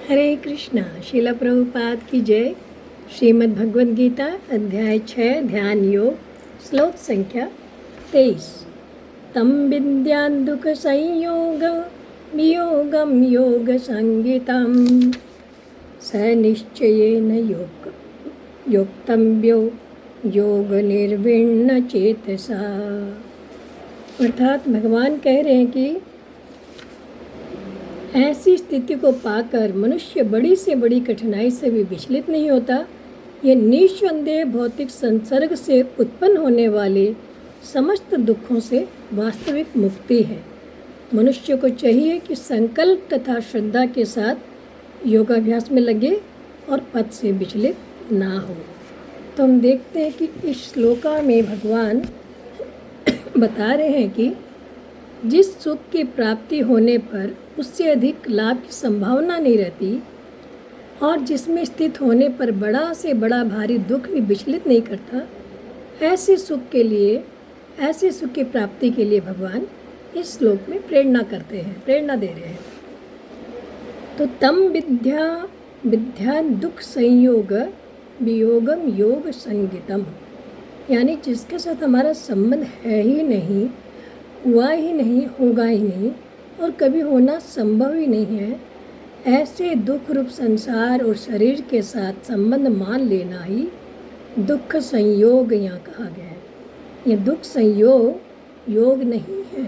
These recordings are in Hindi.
हरे कृष्णा। शिला प्रभुपाद की जय। श्रीमद् भगवद गीता अध्याय 6 ध्यान योग श्लोक संख्या 23। तम विद्यान्दुक संयोग वियोगम योग संगीतम स निश्चयेन योक्तव्यो योग निर्विण्ण चेतसा। अर्थात भगवान कह रहे हैं कि ऐसी स्थिति को पाकर मनुष्य बड़ी से बड़ी कठिनाई से भी विचलित नहीं होता। ये निस्संदेह भौतिक संसर्ग से उत्पन्न होने वाले समस्त दुखों से वास्तविक मुक्ति है। मनुष्य को चाहिए कि संकल्प तथा श्रद्धा के साथ योगाभ्यास में लगे और पथ से विचलित ना हो। तो हम देखते हैं कि इस श्लोका में भगवान बता रहे हैं कि जिस सुख की प्राप्ति होने पर उससे अधिक लाभ की संभावना नहीं रहती और जिसमें स्थित होने पर बड़ा से बड़ा भारी दुख भी विचलित नहीं करता, ऐसे सुख की प्राप्ति के लिए भगवान इस श्लोक में प्रेरणा दे रहे हैं। तो तम विद्या दुख संयोग वियोगम योग संगीतम, यानी जिसके साथ हमारा संबंध है ही नहीं, हुआ ही नहीं, होगा ही नहीं और कभी होना संभव ही नहीं है, ऐसे दुख रूप संसार और शरीर के साथ संबंध मान लेना ही दुख संयोग यहाँ कहा गया है। ये दुख संयोग योग नहीं है।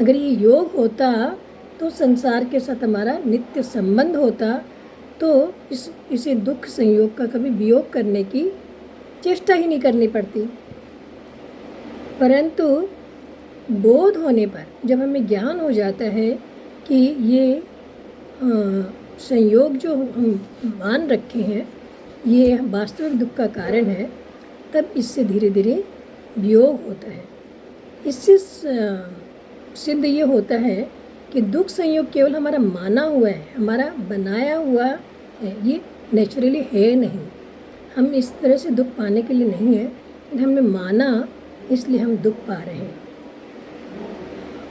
अगर ये योग होता तो संसार के साथ हमारा नित्य संबंध होता, तो इसे दुख संयोग का कभी वियोग करने की चेष्टा ही नहीं करनी पड़ती। परंतु बोध होने पर, जब हमें ज्ञान हो जाता है कि ये संयोग जो हम मान रखे हैं ये वास्तविक दुख का कारण है, तब इससे धीरे धीरे वियोग होता है। इससे सिद्ध ये होता है कि दुख संयोग केवल हमारा माना हुआ है, हमारा बनाया हुआ है, ये नेचुरली है नहीं। हम इस तरह से दुख पाने के लिए नहीं है, लेकिन हमने माना इसलिए हम दुख पा रहे हैं।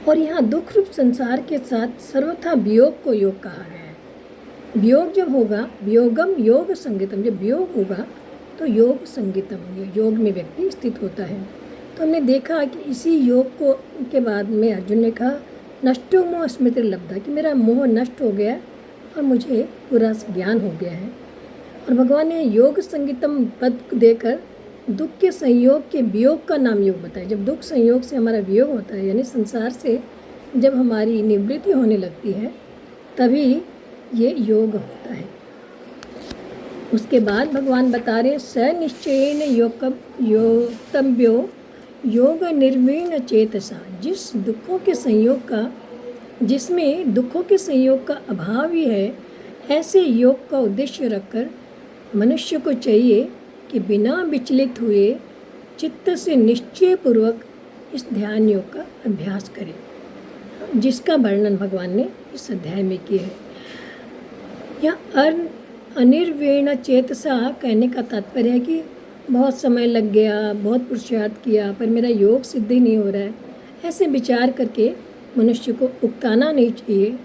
और यहाँ दुख रूप संसार के साथ सर्वथा वियोग को योग कहा गया है। वियोग जब होगा, वियोगम योग संगीतम, जब वियोग होगा तो योग संगीतम, योग में व्यक्ति स्थित होता है। तो हमने देखा कि इसी योग को के बाद में अर्जुन ने कहा नष्टो मोह स्मृति लब्धा, कि मेरा मोह नष्ट हो गया और मुझे पूरा ज्ञान हो गया है। और भगवान ने योग संगीतम पद देकर दुख के संयोग के वियोग का नाम योग बताया। जब दुख संयोग से हमारा वियोग होता है, यानी संसार से जब हमारी निवृत्ति होने लगती है, तभी ये योग होता है। उसके बाद भगवान बता रहे स निश्चयेन योक्तव्यो योग निर्विण्ण चेतसा, जिसमें दुखों के संयोग का अभाव ही है, ऐसे योग का उद्देश्य रखकर मनुष्य को चाहिए कि बिना विचलित हुए चित्त से निश्चय पूर्वक इस ध्यान योग का अभ्यास करें, जिसका वर्णन भगवान ने इस अध्याय में किया है। यह अनिर्वीण चेतसा कहने का तात्पर्य है कि बहुत समय लग गया, बहुत पुरुषार्थ किया, पर मेरा योग सिद्ध ही नहीं हो रहा है, ऐसे विचार करके मनुष्य को उकताना नहीं चाहिए,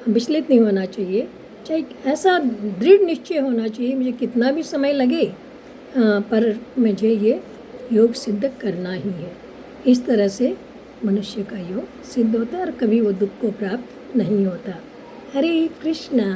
विचलित नहीं होना चाहिए। चाहे ऐसा दृढ़ निश्चय होना चाहिए, मुझे कितना भी समय लगे, पर मुझे ये योग सिद्ध करना ही है। इस तरह से मनुष्य का योग सिद्ध होता है और कभी वो दुख को प्राप्त नहीं होता। हरे कृष्णा।